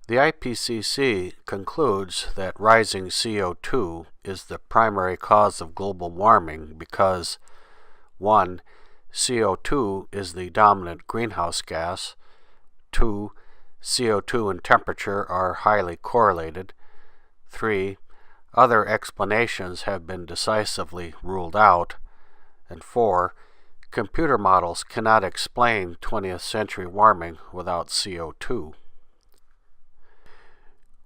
The IPCC concludes that rising CO2 is the primary cause of global warming because 1. CO2 is the dominant greenhouse gas. 2. CO2 and temperature are highly correlated. 3. Other explanations have been decisively ruled out. And 4. Computer models cannot explain 20th century warming without CO2.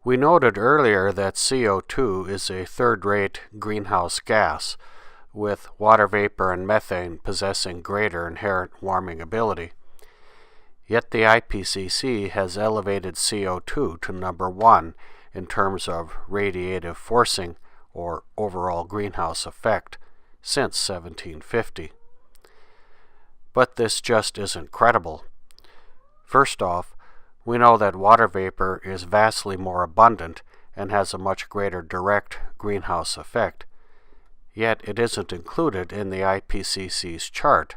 We noted earlier that CO2 is a third-rate greenhouse gas, with water vapor and methane possessing greater inherent warming ability. Yet the IPCC has elevated CO2 to number 1 in terms of radiative forcing, or overall greenhouse effect, since 1750. But this just isn't credible. First off, we know that water vapor is vastly more abundant and has a much greater direct greenhouse effect, yet it isn't included in the IPCC's chart.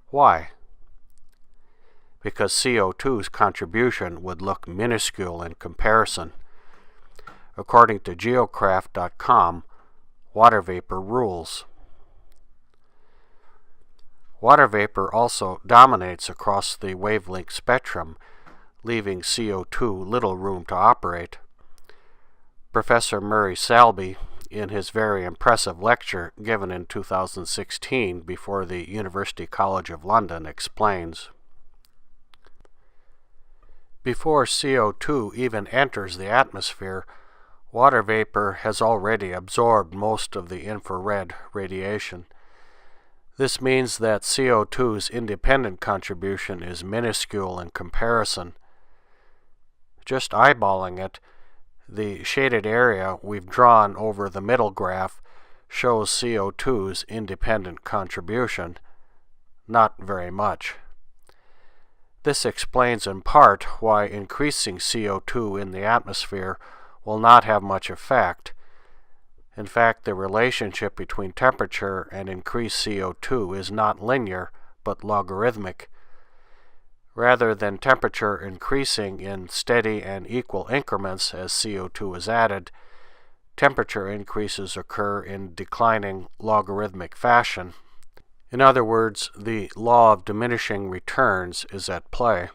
Why? Because CO2's contribution would look minuscule in comparison. According to geocraft.com, water vapor rules. Water vapor also dominates across the wavelength spectrum, leaving CO2 little room to operate. Professor Murray Selby, in his very impressive lecture given in 2016 before the University College of London, explains, before CO2 even enters the atmosphere, water vapor has already absorbed most of the infrared radiation. This means that CO2's independent contribution is minuscule in comparison. Just eyeballing it, the shaded area we've drawn over the middle graph shows CO2's independent contribution. Not very much. This explains in part why increasing CO2 in the atmosphere will not have much effect. In fact, the relationship between temperature and increased CO2 is not linear, but logarithmic. Rather than temperature increasing in steady and equal increments as CO2 is added, temperature increases occur in declining logarithmic fashion. In other words, the law of diminishing returns is at play.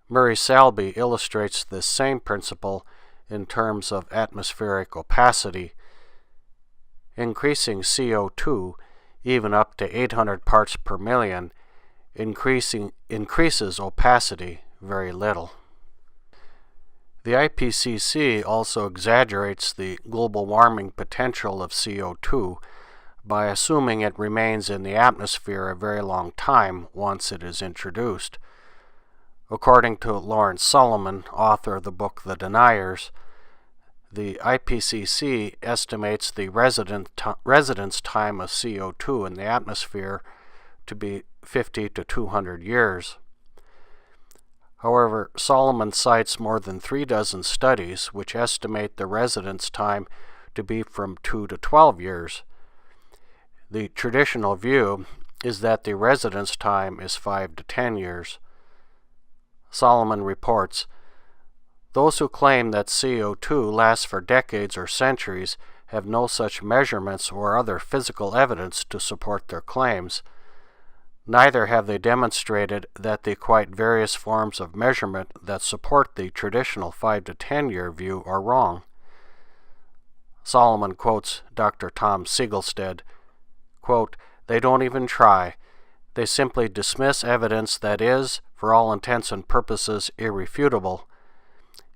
Murray Selby illustrates this same principle in terms of atmospheric opacity. Increasing CO2, even up to 800 parts per million, increases opacity very little. The IPCC also exaggerates the global warming potential of CO2 by assuming it remains in the atmosphere a very long time once it is introduced. According to Lawrence Solomon, author of the book The Deniers, the IPCC estimates the residence time of CO2 in the atmosphere to be 50 to 200 years. However, Solomon cites more than 36 studies which estimate the residence time to be from 2 to 12 years. The traditional view is that the residence time is 5 to 10 years. Solomon reports, those who claim that CO2 lasts for decades or centuries have no such measurements or other physical evidence to support their claims. Neither have they demonstrated that the quite various forms of measurement that support the traditional 5 to 10 year view are wrong. Solomon quotes Dr. Tom Siegelstedt, quote, they don't even try. They simply dismiss evidence that is, for all intents and purposes, irrefutable.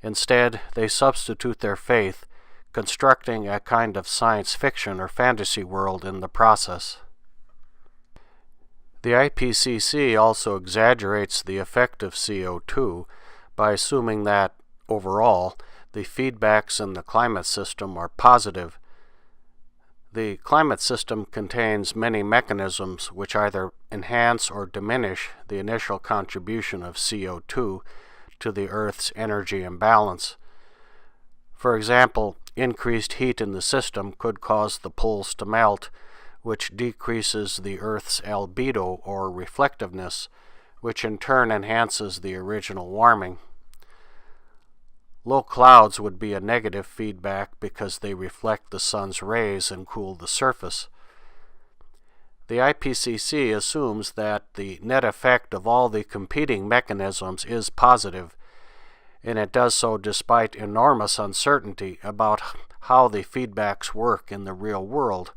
Instead, they substitute their faith, constructing a kind of science fiction or fantasy world in the process. The IPCC also exaggerates the effect of CO2 by assuming that, overall, the feedbacks in the climate system are positive. The climate system contains many mechanisms which either enhance or diminish the initial contribution of CO2 to the Earth's energy imbalance. For example, increased heat in the system could cause the poles to melt, which decreases the Earth's albedo or reflectiveness, which in turn enhances the original warming. Low clouds would be a negative feedback because they reflect the sun's rays and cool the surface. The IPCC assumes that the net effect of all the competing mechanisms is positive, and it does so despite enormous uncertainty about how the feedbacks work in the real world.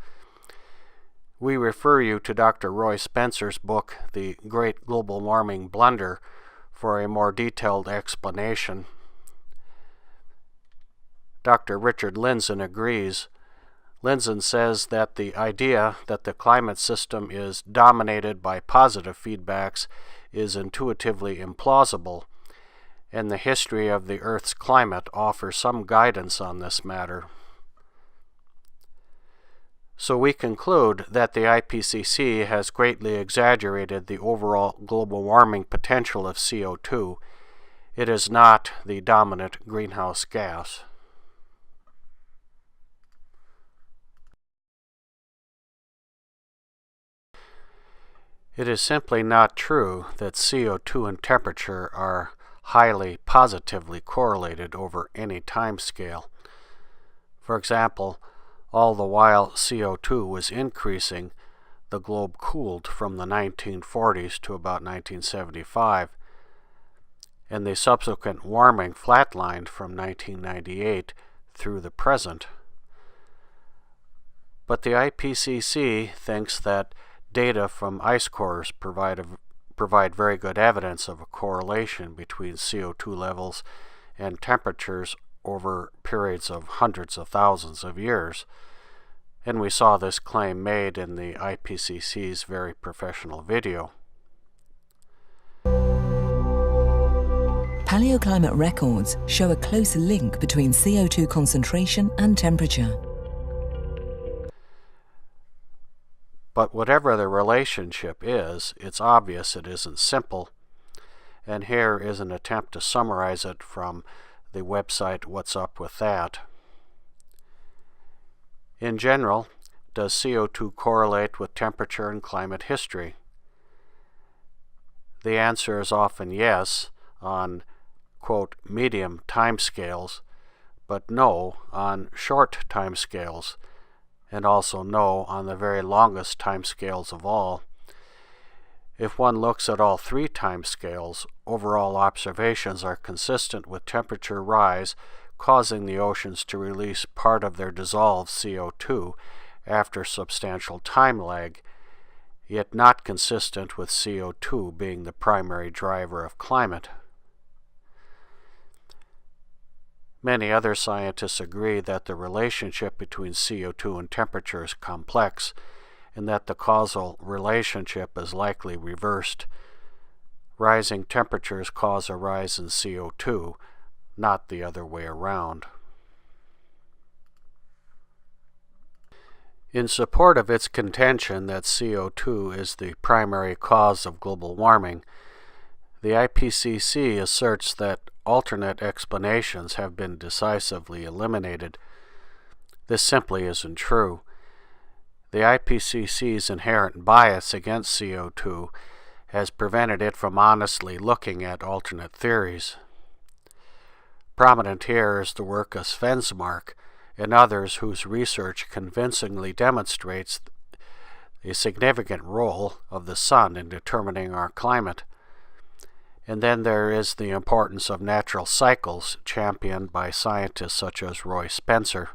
We refer you to Dr. Roy Spencer's book, The Great Global Warming Blunder, for a more detailed explanation. Dr. Richard Lindzen agrees. Lindzen says that the idea that the climate system is dominated by positive feedbacks is intuitively implausible, and the history of the Earth's climate offers some guidance on this matter. So we conclude that the IPCC has greatly exaggerated the overall global warming potential of CO2. It is not the dominant greenhouse gas. It is simply not true that CO2 and temperature are highly positively correlated over any time scale. For example, all the while CO2 was increasing, the globe cooled from the 1940s to about 1975, and the subsequent warming flatlined from 1998 through the present. But the IPCC thinks that data from ice cores provide very good evidence of a correlation between CO2 levels and temperatures over periods of hundreds of thousands of years, and we saw this claim made in the IPCC's very professional video. Paleoclimate records show a close link between CO2 concentration and temperature. But whatever the relationship is, it's obvious it isn't simple, and here is an attempt to summarize it from the website What's Up With That. In general, does CO2 correlate with temperature and climate history? The answer is often yes on, quote, medium timescales, but no on short timescales, and also no on the very longest timescales of all. If one looks at all three timescales, overall observations are consistent with temperature rise causing the oceans to release part of their dissolved CO2 after substantial time lag, yet not consistent with CO2 being the primary driver of climate. Many other scientists agree that the relationship between CO2 and temperature is complex, and that the causal relationship is likely reversed. Rising temperatures cause a rise in CO2, not the other way around. In support of its contention that CO2 is the primary cause of global warming, the IPCC asserts that alternate explanations have been decisively eliminated. This simply isn't true. The IPCC's inherent bias against CO2 has prevented it from honestly looking at alternate theories. Prominent here is the work of Svensmark and others whose research convincingly demonstrates a significant role of the sun in determining our climate. And then there is the importance of natural cycles championed by scientists such as Roy Spencer.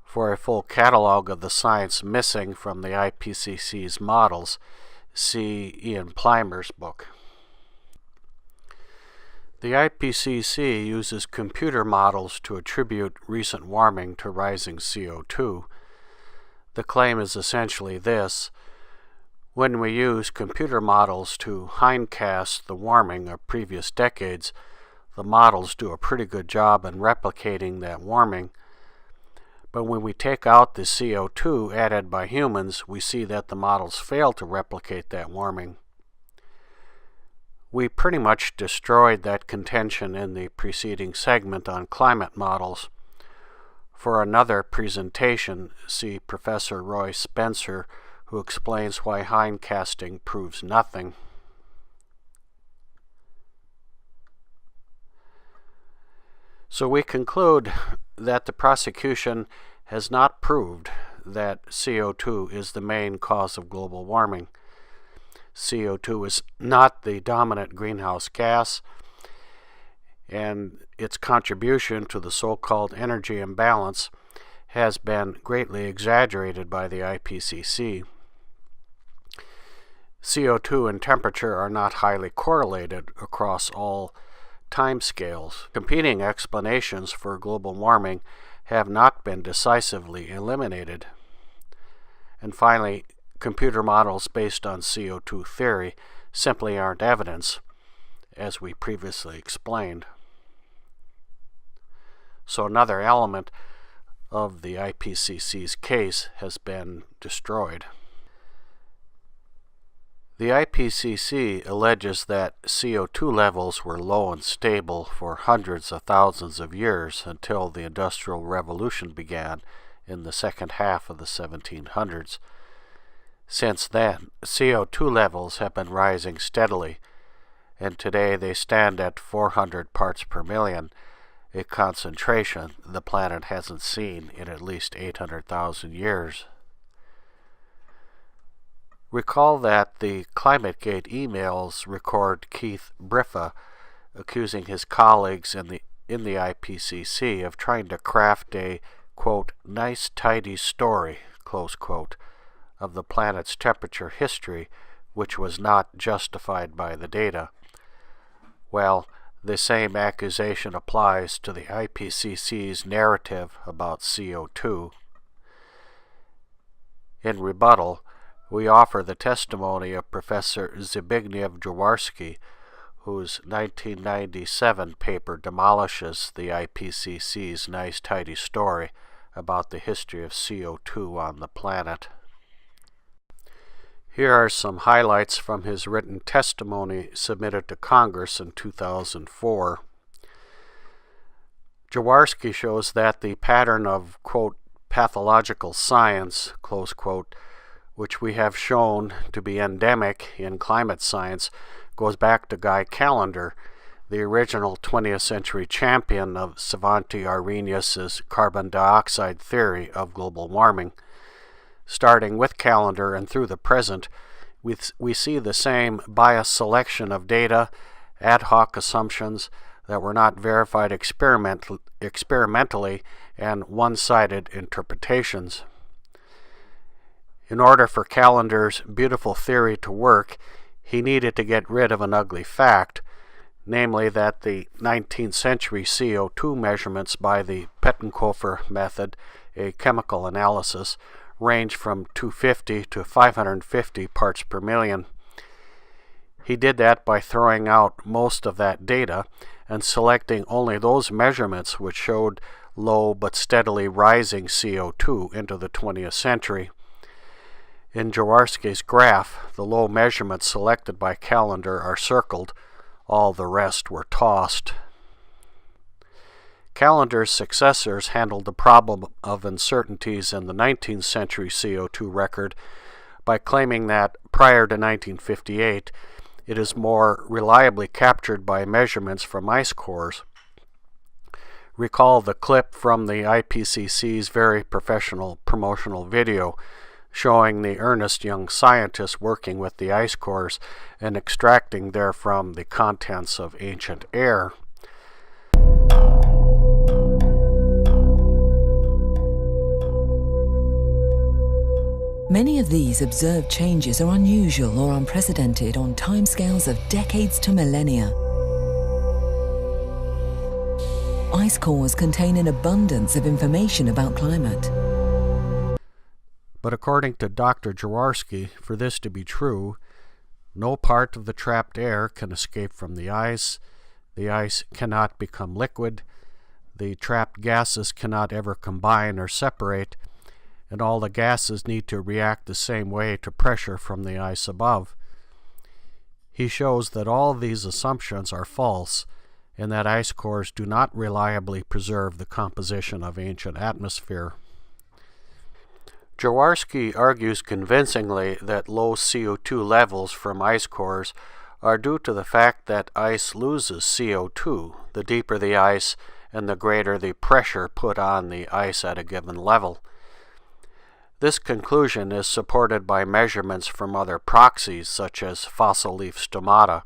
For a full catalog of the science missing from the IPCC's models, see Ian Plimer's book. The IPCC uses computer models to attribute recent warming to rising CO2. The claim is essentially this: when we use computer models to hindcast the warming of previous decades, the models do a pretty good job in replicating that warming. But when we take out the CO2 added by humans, we see that the models fail to replicate that warming. We pretty much destroyed that contention in the preceding segment on climate models. For another presentation, see Professor Roy Spencer, who explains why hindcasting proves nothing. So we conclude that the prosecution has not proved that CO2 is the main cause of global warming. CO2 is not the dominant greenhouse gas, and its contribution to the so-called energy imbalance has been greatly exaggerated by the IPCC. CO2 and temperature are not highly correlated across all timescales. Competing explanations for global warming have not been decisively eliminated. And finally, computer models based on CO2 theory simply aren't evidence, as we previously explained. So another element of the IPCC's case has been destroyed. The IPCC alleges that CO2 levels were low and stable for hundreds of thousands of years until the Industrial Revolution began in the second half of the 1700s. Since then, CO2 levels have been rising steadily, and today they stand at 400 parts per million, a concentration the planet hasn't seen in at least 800,000 years. Recall that the ClimateGate emails record Keith Briffa accusing his colleagues in the IPCC of trying to craft a, quote, nice tidy story, close quote, of the planet's temperature history, which was not justified by the data. Well, the same accusation applies to the IPCC's narrative about CO2. In rebuttal, we offer the testimony of Professor Zbigniew Jaworski, whose 1997 paper demolishes the IPCC's nice tidy story about the history of CO2 on the planet. Here are some highlights from his written testimony submitted to Congress in 2004. Jaworski shows that the pattern of, quote, pathological science, close quote, which we have shown to be endemic in climate science, goes back to Guy Callendar, the original 20th century champion of Svante Arrhenius's carbon dioxide theory of global warming. Starting with Callendar and through the present, we see the same biased selection of data, ad hoc assumptions that were not verified experimentally, and one-sided interpretations. In order for Callendar's beautiful theory to work, he needed to get rid of an ugly fact, namely that the 19th century CO2 measurements by the Pettenkofer method, a chemical analysis, range from 250 to 550 parts per million. He did that by throwing out most of that data and selecting only those measurements which showed low but steadily rising CO2 into the 20th century. In Jaworski's graph, the low measurements selected by Callendar are circled, all the rest were tossed. Callendar's successors handled the problem of uncertainties in the 19th century CO2 record by claiming that prior to 1958, it is more reliably captured by measurements from ice cores. Recall the clip from the IPCC's very professional promotional video showing the earnest young scientists working with the ice cores and extracting therefrom the contents of ancient air. Many of these observed changes are unusual or unprecedented on timescales of decades to millennia. Ice cores contain an abundance of information about climate. But according to Dr. Jaworski, for this to be true, no part of the trapped air can escape from the ice cannot become liquid, the trapped gases cannot ever combine or separate, and all the gases need to react the same way to pressure from the ice above. He shows that all these assumptions are false, and that ice cores do not reliably preserve the composition of ancient atmosphere. Jaworski argues convincingly that low CO2 levels from ice cores are due to the fact that ice loses CO2 the deeper the ice and the greater the pressure put on the ice at a given level. This conclusion is supported by measurements from other proxies such as fossil leaf stomata,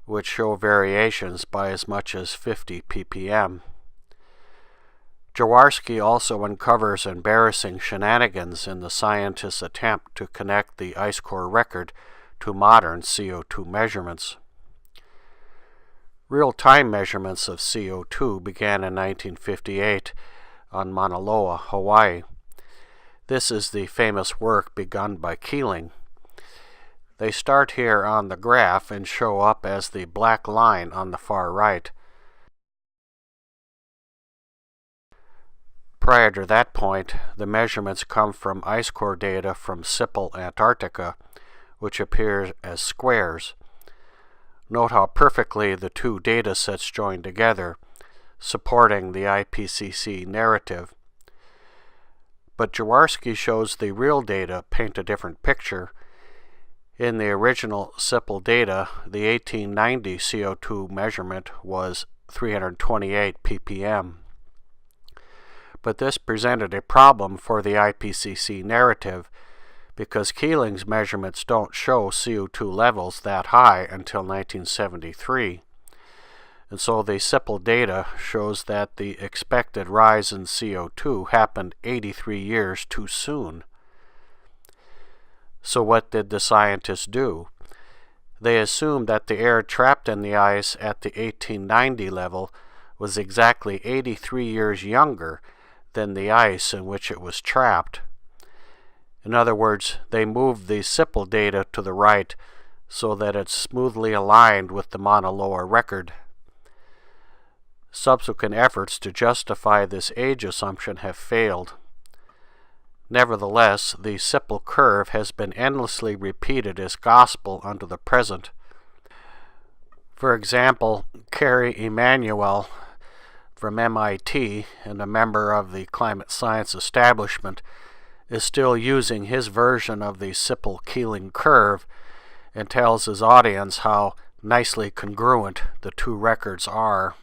which show variations by as much as 50 ppm. Jaworski also uncovers embarrassing shenanigans in the scientists' attempt to connect the ice core record to modern CO2 measurements. Real-time measurements of CO2 began in 1958 on Mauna Loa, Hawaii. This is the famous work begun by Keeling. They start here on the graph and show up as the black line on the far right. Prior to that point, the measurements come from ice core data from Sippel, Antarctica, which appear as squares. Note how perfectly the two data sets join together, supporting the IPCC narrative. But Jaworski shows the real data paint a different picture. In the original Sippel data, the 1890 CO2 measurement was 328 ppm. But this presented a problem for the IPCC narrative because Keeling's measurements don't show CO2 levels that high until 1973. And so the Sippel data shows that the expected rise in CO2 happened 83 years too soon. So what did the scientists do? They assumed that the air trapped in the ice at the 1890 level was exactly 83 years younger than the ice in which it was trapped. In other words, they moved the Sippel data to the right so that it's smoothly aligned with the Mauna Loa record. Subsequent efforts to justify this age assumption have failed. Nevertheless, the Sippel curve has been endlessly repeated as gospel unto the present. For example, Kerry Emanuel from MIT and a member of the climate science establishment is still using his version of the Sippel-Keeling curve and tells his audience how nicely congruent the two records are.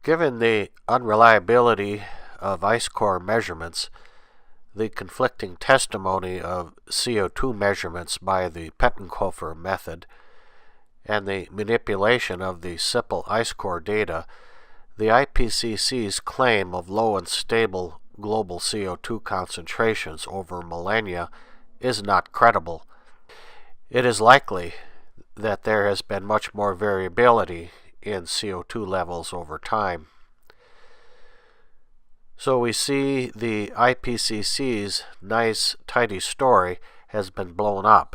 Given the unreliability of ice core measurements, the conflicting testimony of CO2 measurements by the Pettenkofer method, and the manipulation of the Sippel ice core data, the IPCC's claim of low and stable global CO2 concentrations over millennia is not credible. It is likely that there has been much more variability in CO2 levels over time. So we see the IPCC's nice, tidy story has been blown up,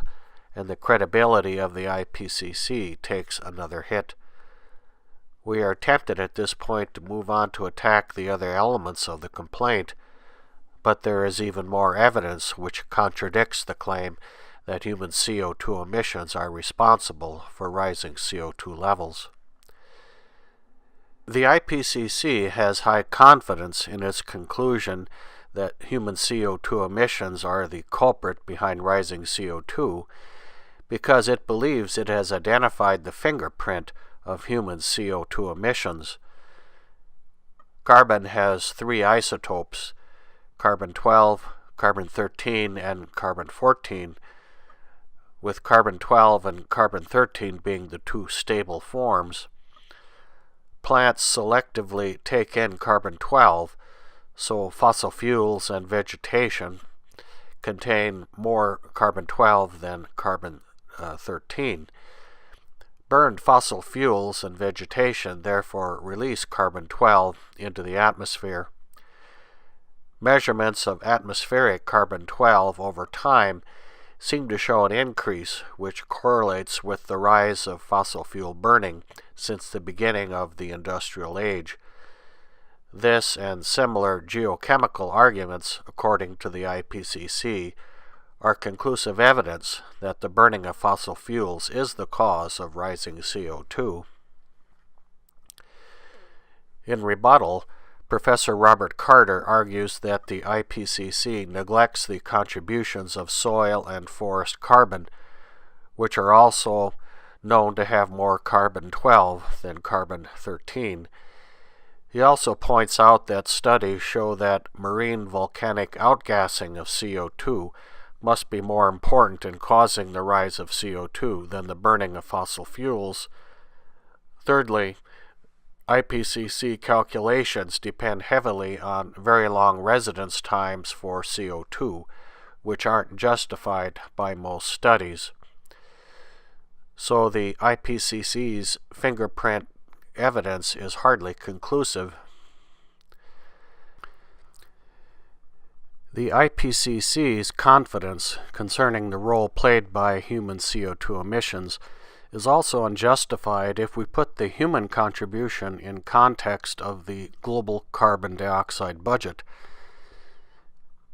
and the credibility of the IPCC takes another hit. We are tempted at this point to move on to attack the other elements of the complaint, but there is even more evidence which contradicts the claim that human CO2 emissions are responsible for rising CO2 levels. The IPCC has high confidence in its conclusion that human CO2 emissions are the culprit behind rising CO2 because it believes it has identified the fingerprint of human CO2 emissions. Carbon has three isotopes, carbon-12, carbon-13, and carbon-14, with carbon-12 and carbon-13 being the two stable forms. Plants selectively take in carbon-12, so fossil fuels and vegetation contain more carbon-12 than carbon-13. Burned fossil fuels and vegetation therefore release carbon-12 into the atmosphere. Measurements of atmospheric carbon-12 over time seem to show an increase which correlates with the rise of fossil fuel burning since the beginning of the industrial age. This and similar geochemical arguments, according to the IPCC, are conclusive evidence that the burning of fossil fuels is the cause of rising CO2. In rebuttal, Professor Robert Carter argues that the IPCC neglects the contributions of soil and forest carbon, which are also known to have more carbon-12 than carbon-13. He also points out that studies show that marine volcanic outgassing of CO2 must be more important in causing the rise of CO2 than the burning of fossil fuels. Thirdly, IPCC calculations depend heavily on very long residence times for CO2, which aren't justified by most studies. So the IPCC's fingerprint evidence is hardly conclusive. The IPCC's confidence concerning the role played by human CO2 emissions is also unjustified if we put the human contribution in context of the global carbon dioxide budget.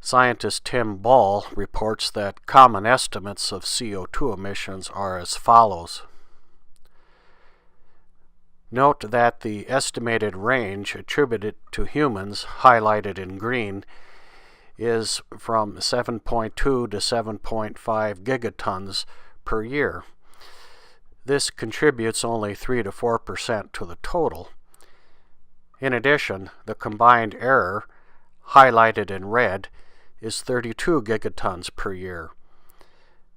Scientist Tim Ball reports that common estimates of CO2 emissions are as follows. Note that the estimated range attributed to humans, highlighted in green, is from 7.2 to 7.5 gigatons per year. This contributes only 3 to 4% to the total. In addition, the combined error, highlighted in red, is 32 gigatons per year.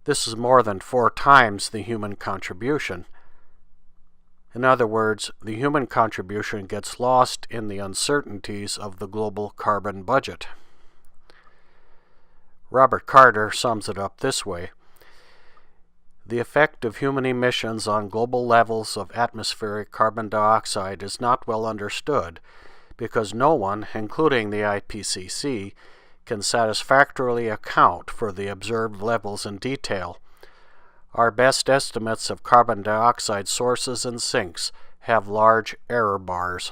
This is more than 4 times the human contribution. In other words, the human contribution gets lost in the uncertainties of the global carbon budget. Robert Carter sums it up this way. The effect of human emissions on global levels of atmospheric carbon dioxide is not well understood because no one, including the IPCC, can satisfactorily account for the observed levels in detail. Our best estimates of carbon dioxide sources and sinks have large error bars.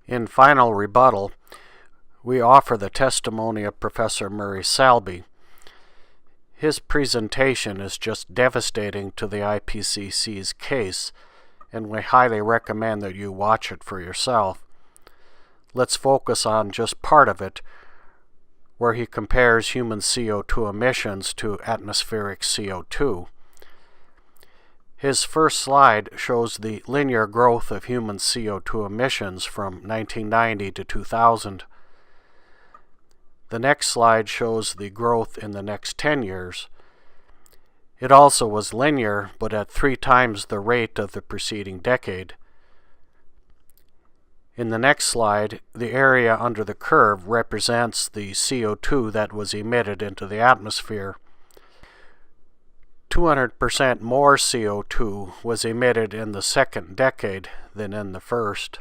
In final rebuttal, we offer the testimony of Professor Murray Salby. His presentation is just devastating to the IPCC's case, and we highly recommend that you watch it for yourself. Let's focus on just part of it, where he compares human CO2 emissions to atmospheric CO2. His first slide shows the linear growth of human CO2 emissions from 1990 to 2000. The next slide shows the growth in the next 10 years. It also was linear, but at 3 times the rate of the preceding decade. In the next slide, the area under the curve represents the CO2 that was emitted into the atmosphere. 200% more CO2 was emitted in the second decade than in the first.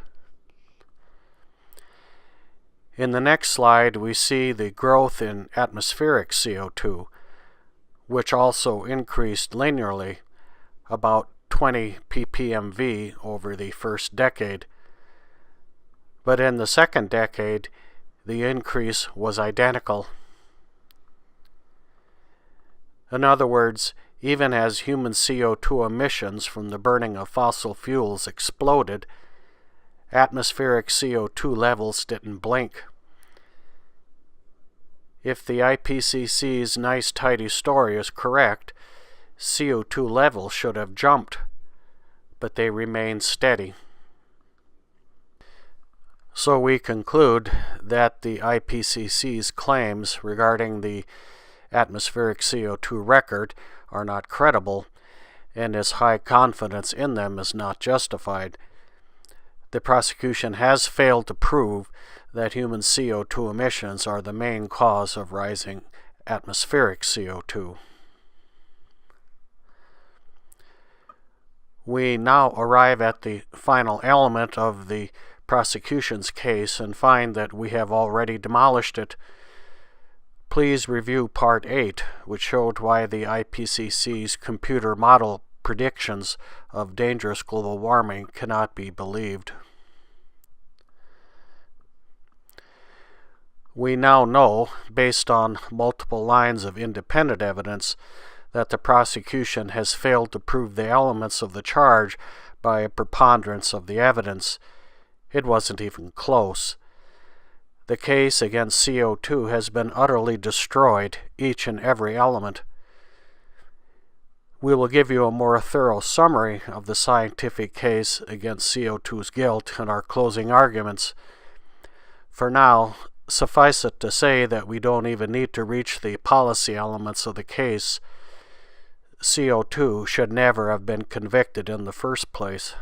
In the next slide, we see the growth in atmospheric CO2, which also increased linearly, about 20 ppmv over the first decade. But in the second decade, the increase was identical. In other words, even as human CO2 emissions from the burning of fossil fuels exploded, atmospheric CO2 levels didn't blink. If the IPCC's nice tidy story is correct, CO2 levels should have jumped, but they remained steady. So we conclude that the IPCC's claims regarding the atmospheric CO2 record are not credible, and its high confidence in them is not justified. The prosecution has failed to prove that human CO2 emissions are the main cause of rising atmospheric CO2. We now arrive at the final element of the prosecution's case and find that we have already demolished it. Please review Part 8, which showed why the IPCC's computer model predictions of dangerous global warming cannot be believed. We now know, based on multiple lines of independent evidence, that the prosecution has failed to prove the elements of the charge by a preponderance of the evidence. It wasn't even close. The case against CO2 has been utterly destroyed, each and every element. We will give you a more thorough summary of the scientific case against CO2's guilt in our closing arguments. For now, suffice it to say that we don't even need to reach the policy elements of the case. CO2 should never have been convicted in the first place.